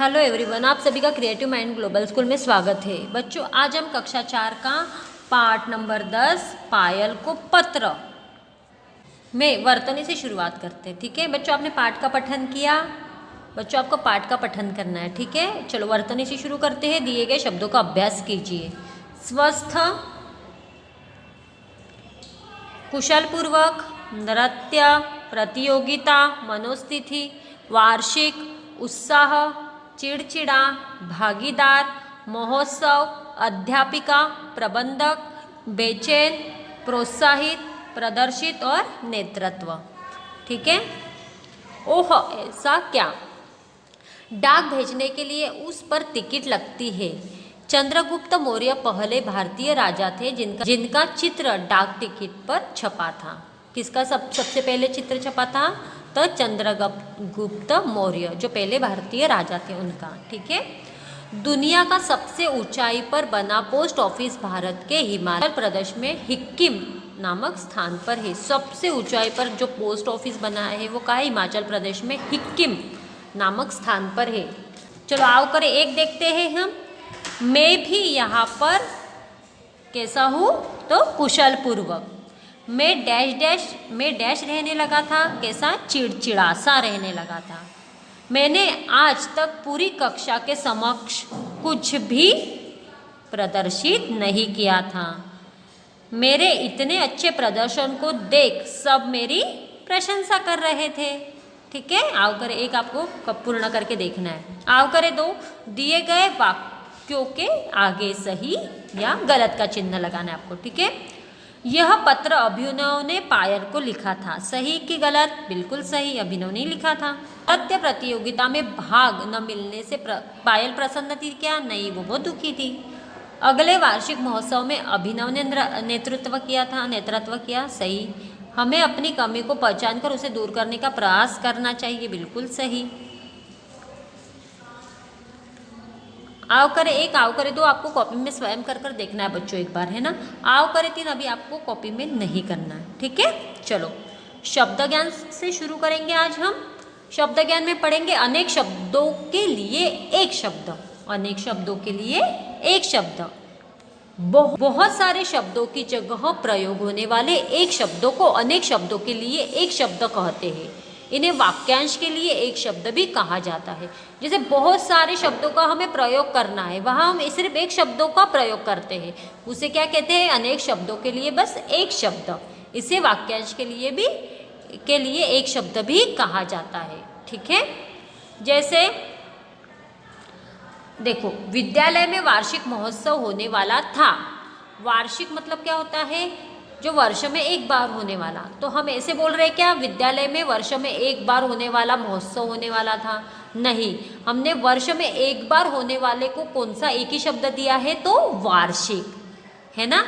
Hello everyone, आप सभी का क्रिएटिव माइंड ग्लोबल स्कूल में स्वागत है। बच्चों, आज हम कक्षा 4 का पाठ नंबर 10 पायल को पत्र में वर्तनी से शुरुआत करते हैं। ठीक है बच्चों, आपने पाठ का पठन किया। बच्चों, आपको पाठ का पठन करना है। ठीक है, चलो वर्तनी से शुरू करते हैं। दिए गए शब्दों का अभ्यास कीजिए। स्वस्थ, कुशलपूर्वक, नृत्य, प्रतियोगिता, मनोस्थिति, वार्षिक, उत्साह, चिड़चिड़ा, भागीदार, महोत्सव, अध्यापिका, प्रबंधक, बेचैन, प्रोत्साहित, प्रदर्शित और नेतृत्व। ठीक है। ओह, ऐसा क्या? डाक भेजने के लिए उस पर टिकट लगती है। चंद्रगुप्त मौर्य पहले भारतीय राजा थे जिनका चित्र डाक टिकट पर छपा था। किसका सबसे पहले चित्र छपा था? तो चंद्रगुप्त मौर्य, जो पहले भारतीय राजा थे, उनका। ठीक है। दुनिया का सबसे ऊंचाई पर बना पोस्ट ऑफिस भारत के हिमाचल प्रदेश में हिक्किम नामक स्थान पर है। सबसे ऊंचाई पर जो पोस्ट ऑफिस बना है वो कहाँ है? हिमाचल प्रदेश में हिक्किम नामक स्थान पर है। चलो आओ करें एक देखते हैं हम। मैं भी यहाँ पर कैसा हूँ? तो कुशल पूर्वक। मैं डैश रहने लगा था। कैसा? चिड़चिड़ा सा रहने लगा था। मैंने आज तक पूरी कक्षा के समक्ष कुछ भी प्रदर्शित नहीं किया था। मेरे इतने अच्छे प्रदर्शन को देख सब मेरी प्रशंसा कर रहे थे। ठीक है, आओ करें एक, आपको पूर्ण करके देखना है। आओ करें दो, दिए गए वाक्यों के आगे सही या गलत का चिन्ह लगाना है आपको। ठीक है। यह पत्र अभिनव ने पायल को लिखा था। सही कि गलत? बिल्कुल सही, अभिनव ने लिखा था। नृत्य प्रतियोगिता में भाग न मिलने से पायल प्रसन्न थी क्या? नहीं, वो बहुत दुखी थी। अगले वार्षिक महोत्सव में अभिनव ने नेतृत्व किया। सही। हमें अपनी कमी को पहचानकर उसे दूर करने का प्रयास करना चाहिए। बिल्कुल सही। आओ करे एक, आओ करे दो आपको कॉपी में स्वयं कर देखना है बच्चों एक बार, है ना। आओ करे तीन अभी आपको कॉपी में नहीं करना है। ठीक है। चलो शब्द ज्ञान से शुरू करेंगे आज हम। शब्द ज्ञान में पढ़ेंगे अनेक शब्दों के लिए एक शब्द। अनेक शब्दों के लिए एक शब्द। बहुत सारे शब्दों की जगह प्रयोग होने वाले एक शब्दों को अनेक शब्दों के लिए एक शब्द कहते हैं। इन्हें वाक्यांश के लिए एक शब्द भी कहा जाता है। जैसे बहुत सारे शब्दों का हमें प्रयोग करना है, वहाँ हम सिर्फ एक शब्दों का प्रयोग करते हैं, उसे क्या कहते हैं? अनेक शब्दों के लिए बस एक शब्द। इसे वाक्यांश के लिए एक शब्द भी कहा जाता है। ठीक है। जैसे देखो, विद्यालय में वार्षिक महोत्सव होने वाला था। वार्षिक मतलब क्या होता है? जो वर्ष में एक बार होने वाला। तो हम ऐसे बोल रहे हैं क्या विद्यालय में वर्ष में एक बार होने वाला महोत्सव होने वाला था? नहीं, हमने वर्ष में एक बार होने वाले को कौन सा एक ही शब्द दिया है? तो वार्षिक, है ना।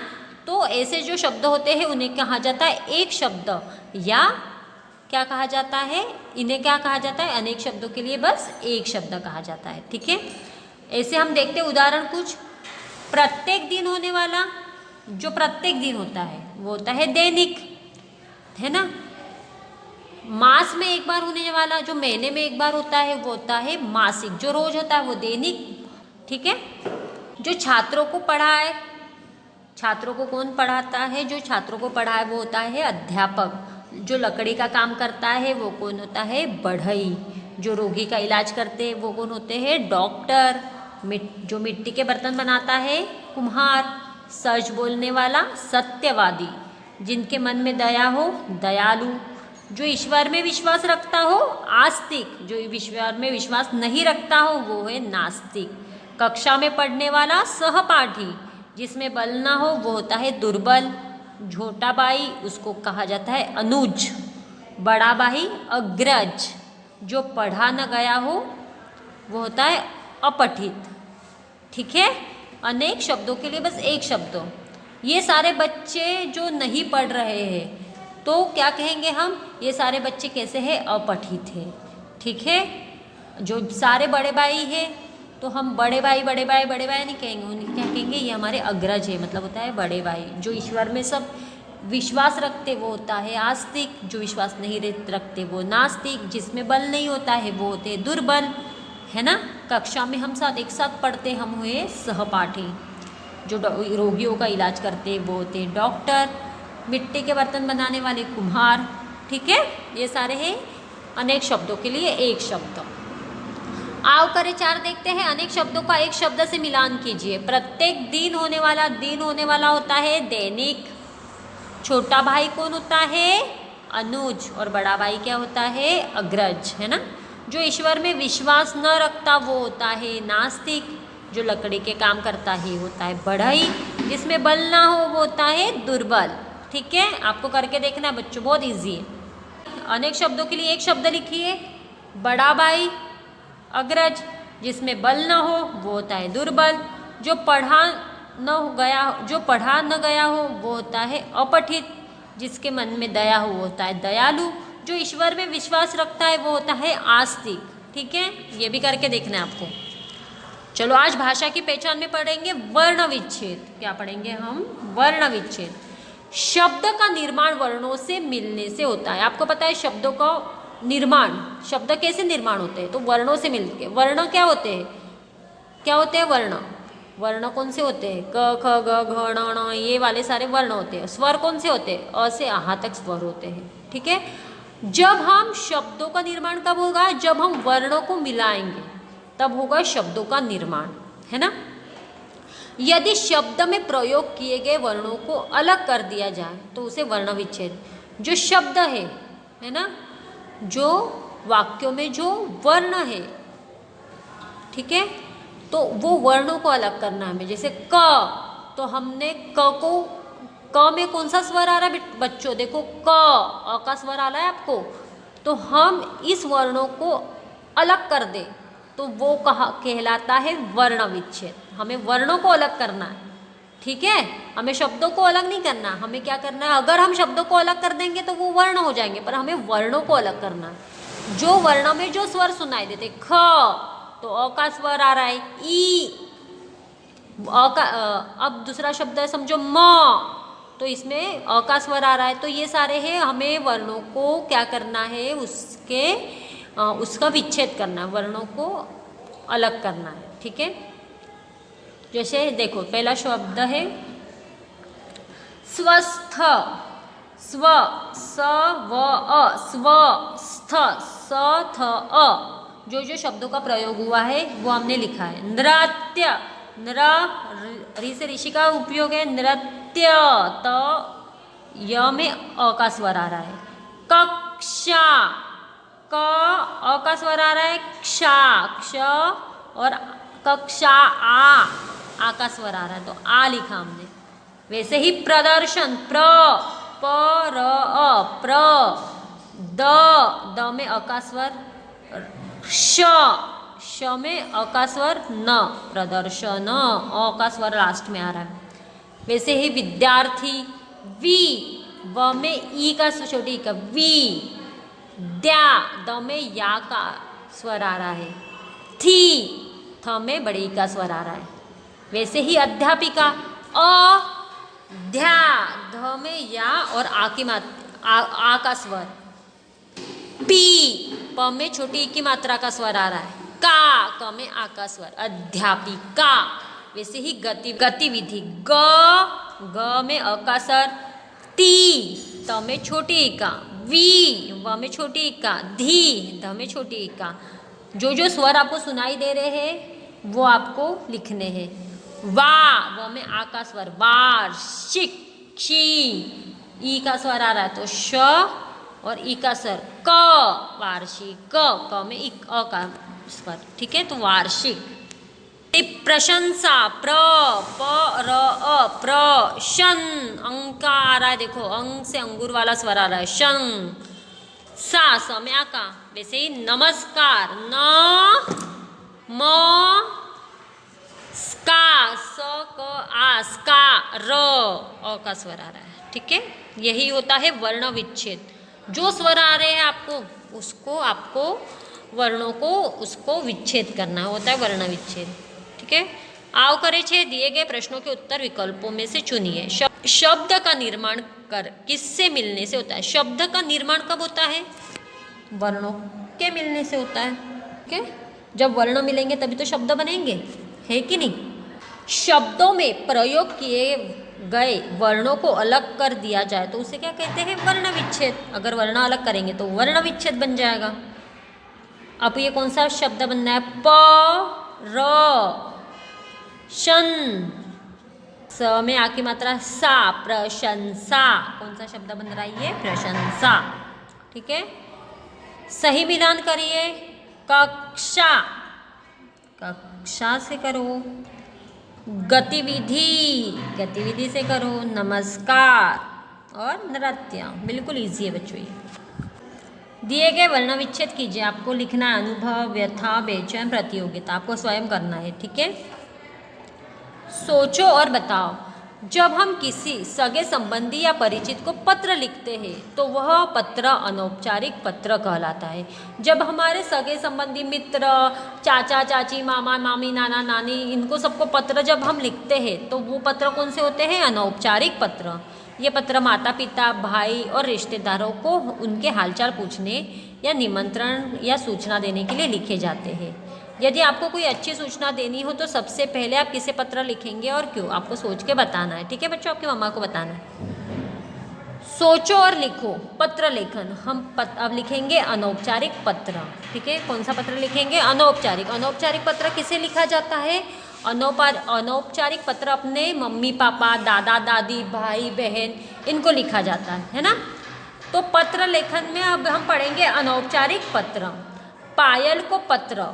तो ऐसे जो शब्द होते हैं उन्हें कहा जाता है एक शब्द, या क्या कहा जाता है? इन्हें क्या कहा जाता है? अनेक शब्दों के लिए बस एक शब्द कहा जाता है। ठीक है। ऐसे हम देखते हैं उदाहरण कुछ। प्रत्येक दिन होने वाला, जो प्रत्येक दिन होता है वो होता है दैनिक, है ना। मास में एक बार होने वाला, जो महीने में एक बार होता है वो होता है मासिक। जो रोज होता है वो दैनिक। ठीक है। जो छात्रों को पढ़ाए, छात्रों को कौन पढ़ाता है? जो छात्रों को पढ़ाए वो होता है अध्यापक। जो लकड़ी का काम करता है वो कौन होता है? बढ़ई। जो रोगी का इलाज करते हैं वो कौन होते हैं? डॉक्टर। जो मिट्टी के बर्तन बनाता है कुम्हार। सच बोलने वाला सत्यवादी। जिनके मन में दया हो दयालु। जो ईश्वर में विश्वास रखता हो आस्तिक। जो ईश्वर में विश्वास नहीं रखता हो वो है नास्तिक। कक्षा में पढ़ने वाला सहपाठी। जिसमें बल ना हो वो होता है दुर्बल। छोटा भाई उसको कहा जाता है अनुज। बड़ा भाई अग्रज। जो पढ़ा न गया हो वो होता है अपठित। ठीक है। अनेक शब्दों के लिए बस एक शब्द। ये सारे बच्चे जो नहीं पढ़ रहे हैं तो क्या कहेंगे हम? ये सारे बच्चे कैसे हैं? अपठित है। ठीक है। जो सारे बड़े भाई हैं तो हम बड़े भाई नहीं कहेंगे, उन्हें क्या कहेंगे? ये हमारे अग्रज है, मतलब होता है बड़े भाई। जो ईश्वर में सब विश्वास रखते वो होता है आस्तिक। जो विश्वास नहीं रखते वो नास्तिक। जिसमें बल नहीं होता है वो होते हैं दुर्बल, है ना। कक्षा में हम साथ एक साथ पढ़ते, हम हुए सहपाठी। जो रोगियों का इलाज करते वो होते डॉक्टर। मिट्टी के बर्तन बनाने वाले कुम्हार। ठीक है, ये सारे हैं अनेक शब्दों के लिए एक शब्द। आओ करें 4 देखते हैं। अनेक शब्दों का एक शब्द से मिलान कीजिए। प्रत्येक दिन होने वाला होता है दैनिक। छोटा भाई कौन होता है? अनुज। और बड़ा भाई क्या होता है? अग्रज, है ना। जो ईश्वर में विश्वास न रखता वो होता है नास्तिक। जो लकड़ी के काम करता है होता है बढ़ई। जिसमें बल ना हो वो होता है दुर्बल। ठीक है, आपको करके देखना है बच्चों, बहुत ईजी है। अनेक शब्दों के लिए एक शब्द लिखिए। बड़ा भाई, अग्रज। जिसमें बल न हो वो होता है दुर्बल। जो पढ़ा न गया हो वो होता है अपठित। जिसके मन में दया हो वो होता है दयालु। जो ईश्वर में विश्वास रखता है वो होता है आस्तिक। ठीक है, ये भी करके देखना है आपको। चलो आज भाषा की पहचान में पढ़ेंगे वर्ण विच्छेद। क्या पढ़ेंगे हम? वर्ण विच्छेद। शब्द का निर्माण वर्णों से मिलने से होता है। आपको पता है शब्दों का निर्माण, शब्द कैसे निर्माण होते हैं? तो वर्णों से मिलके। वर्ण क्या होते हैं? क्या होते हैं वर्ण? वर्ण कौन से होते हैं? क ख ग घ ण ण, ये वाले सारे वर्ण होते हैं। स्वर कौन से होते हैं? अ से आहा तक स्वर होते हैं। ठीक है, जब हम शब्दों का निर्माण कब होगा? जब हम वर्णों को मिलाएंगे तब होगा शब्दों का निर्माण, है ना। यदि शब्द में प्रयोग किए गए वर्णों को अलग कर दिया जाए तो उसे वर्ण विच्छेद। जो शब्द है ना, जो वाक्यों में जो वर्ण है, ठीक है, तो वो वर्णों को अलग करना है हमें। जैसे क, तो हमने क में कौन सा स्वर आ रहा है बच्चों? देखो क, अ का स्वर आ रहा है आपको। तो हम इस वर्णों को अलग कर दें तो वो कहलाता है वर्ण विच्छेद। हमें वर्णों को अलग करना है, ठीक है, हमें शब्दों को अलग नहीं करना। हमें क्या करना है? अगर हम शब्दों को अलग कर देंगे तो वो वर्ण हो जाएंगे, पर हमें वर्णों को अलग करना है। जो वर्ण में जो स्वर सुनाई देते, ख तो अ का स्वर आ रहा है, ई अब दूसरा शब्द है समझो म, तो इसमें अ का स्वर आ रहा है। तो ये सारे हैं, हमें वर्णों को क्या करना है? उसका विच्छेद करना है, वर्णों को अलग करना है। ठीक है, जैसे देखो पहला शब्द है स्वस्थ। स्व, स व अ, स्वस्थ, स थ अ। जो शब्दों का प्रयोग हुआ है वो हमने लिखा है। नृत्य, री से ऋषि का उपयोग है नृत्य, तो य में अ का स्वर आ रहा है। कक्षा, क अ का स्वर आ रहा है,क्षा, क्ष, और कक्षा आ का स्वर आ रहा है, तो आ लिखा हमने। वैसे ही प्रदर्शन, प र अ, प्र, द में अ का स्वर, श में अ का स्वर, न, प्रदर्शन, अ का स्वर लास्ट में आ रहा है। वैसे ही विद्यार्थी, वी, व में ई का छोटी का, वी, द्या, द में या का स्वर आ रहा है, थी, थ में बड़ी का स्वर आ रहा है। वैसे ही अध्यापिका, अ, ध्या, ध में या और आ की आ का स्वर, पी, प में छोटी ई की मात्रा का स्वर आ रहा है, क में आ का स्वर, अध्यापिका। वैसे ही गतिविधि, ग में अ का स्वर, ती, त में छोटी ई का, वी, व में छोटी ई का, धी, ध में छोटी ई का। जो स्वर आपको सुनाई दे रहे हैं वो आपको लिखने हैं। व में आ का स्वर, वार्षिक, शी, ई का स्वर आ रहा है तो श, और ई का स्वर क, वार्षिक, क में अ का स्वर, ठीक है, तो वार्षिक। प्रशंसा, प्र, प र अ, प्रशन, अंक का आ रहा है, देखो अंक से अंगूर वाला स्वर आ रहा है, शन, सा, स में आ का। वैसे ही नमस्कार, न, म, स्का, स क आ, स्का, र, अ का स्वर आ रहा है। ठीक है, यही होता है वर्ण विच्छेद। जो स्वर आ रहे हैं आपको वर्णों को उसको विच्छेद करना होता है, वर्ण विच्छेद। ठीक है, आओ करें छे दिए गए प्रश्नों के उत्तर विकल्पों में से चुनिए। शब्द का निर्माण किससे मिलने से होता है? शब्द का निर्माण कब होता है? वर्णों के मिलने से होता है। ठीक है, जब वर्ण मिलेंगे तभी तो शब्द बनेंगे, है कि नहीं। शब्दों में प्रयोग किए गए वर्णों को अलग कर दिया जाए तो उसे क्या कहते हैं, वर्ण विच्छेद। अगर वर्ण अलग करेंगे तो वर्ण विच्छेद बन जाएगा। अब ये कौन सा शब्द बनना है, प र शन, स में आ की मात्रा सा, प्रशंसा। कौन सा शब्द बन रहा है, ये प्रशंसा। ठीक है, सही मिलान करिए, कक्षा, कक्षा से करो। गतिविधि, गतिविधि से करो। नमस्कार और नृत्य, बिल्कुल इजी है बच्चों ये। दिए गए वर्ण विच्छेद कीजिए। आपको लिखना है अनुभव, व्यथा, बेचैन, प्रतियोगिता, आपको स्वयं करना है। ठीक है, सोचो और बताओ। जब हम किसी सगे संबंधी या परिचित को पत्र लिखते हैं तो वह पत्र अनौपचारिक पत्र कहलाता है। जब हमारे सगे संबंधी, मित्र, चाचा चाची, मामा मामी, नाना नानी, इनको सबको पत्र जब हम लिखते हैं तो वो पत्र कौन से होते हैं, अनौपचारिक पत्र। ये पत्र माता पिता, भाई और रिश्तेदारों को उनके हालचाल पूछने या निमंत्रण या सूचना देने के लिए लिखे जाते हैं। यदि आपको कोई अच्छी सूचना देनी हो तो सबसे पहले आप किसे पत्र लिखेंगे और क्यों, आपको सोच के बताना है। ठीक है बच्चों, आपकी मम्मा को बताना है। सोचो और लिखो। पत्र लेखन, हम अब लिखेंगे अनौपचारिक पत्र। ठीक है, कौन सा पत्र लिखेंगे, अनौपचारिक। अनौपचारिक पत्र किसे लिखा जाता है, अनौपचारिक पत्र अपने मम्मी पापा, दादा दादी, भाई बहन, इनको लिखा जाता है ना। तो पत्र लेखन में अब हम पढ़ेंगे अनौपचारिक पत्र। पायल को पत्र,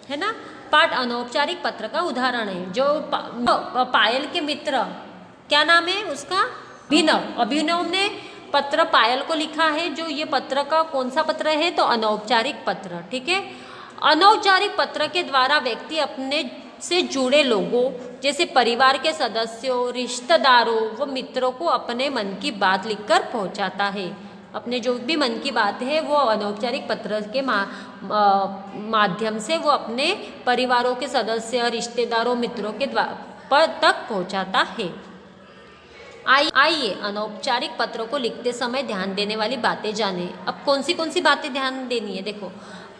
है ना, पाठ अनौपचारिक पत्र का उदाहरण है। जो पायल के मित्र, क्या नाम है उसका, अभिनव। अभिनव ने पत्र पायल को लिखा है। जो ये पत्र का कौन सा पत्र है, तो अनौपचारिक पत्र। ठीक है, अनौपचारिक पत्र के द्वारा व्यक्ति अपने से जुड़े लोगों जैसे परिवार के सदस्यों, रिश्तेदारों व मित्रों को अपने मन की बात लिखकर पहुंचाता है। अपने जो भी मन की बात है वो अनौपचारिक पत्र के माध्यम से वो अपने परिवारों के सदस्य, रिश्तेदारों, मित्रों के तक पहुंचाता है। आइए अनौपचारिक पत्रों को लिखते समय ध्यान देने वाली बातें जानें। अब कौन सी बातें ध्यान देनी है, देखो।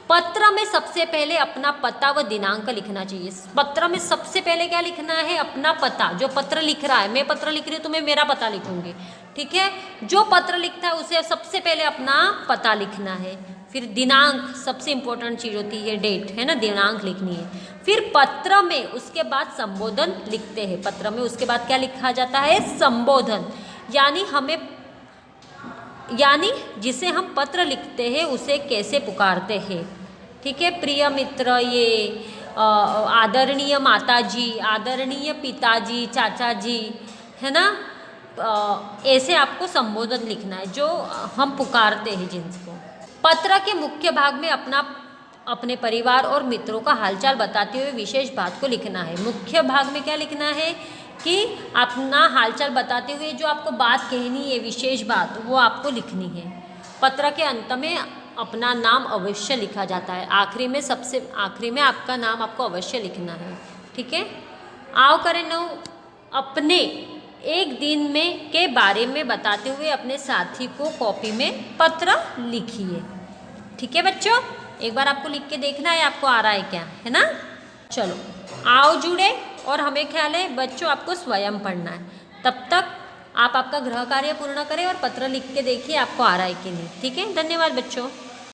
पत्र में सबसे पहले अपना पता व दिनांक लिखना चाहिए। पत्र में सबसे पहले क्या लिखना है, अपना पता। जो पत्र लिख रहा है, मैं पत्र लिख रही हूँ तो मैं मेरा पता लिखूंगी। ठीक है, जो पत्र लिखता है उसे सबसे पहले अपना पता लिखना है। फिर दिनांक, सबसे इंपॉर्टेंट चीज़ होती है डेट, है ना, दिनांक लिखनी है। फिर पत्र में उसके बाद संबोधन लिखते हैं। पत्र में उसके बाद क्या लिखा जाता है, संबोधन। यानी जिसे हम पत्र लिखते हैं उसे कैसे पुकारते हैं। ठीक है, प्रिय मित्र, ये आदरणीय माताजी, आदरणीय पिताजी, चाचा जी, है ना, ऐसे आपको संबोधन लिखना है जो हम पुकारते हैं जिनको। पत्र के मुख्य भाग में अपने परिवार और मित्रों का हालचाल बताते हुए विशेष बात को लिखना है। मुख्य भाग में क्या लिखना है कि अपना हालचाल बताते हुए जो आपको बात कहनी है, विशेष बात, वो आपको लिखनी है। पत्र के अंत में अपना नाम अवश्य लिखा जाता है। सबसे आखिरी में आपका नाम आपको अवश्य लिखना है। ठीक है, आओ करें नौ। अपने एक दिन में के बारे में बताते हुए अपने साथी को कॉपी में पत्र लिखिए। ठीक है बच्चों, एक बार आपको लिख के देखना है आपको आ रहा है क्या, है ना। चलो आओ जुड़े, और हमें ख्याल है बच्चों आपको स्वयं पढ़ना है। तब तक आप आपका गृह कार्य पूर्ण करें और पत्र लिख के देखिए आपको आ रहा है कि नहीं। ठीक है, धन्यवाद बच्चों।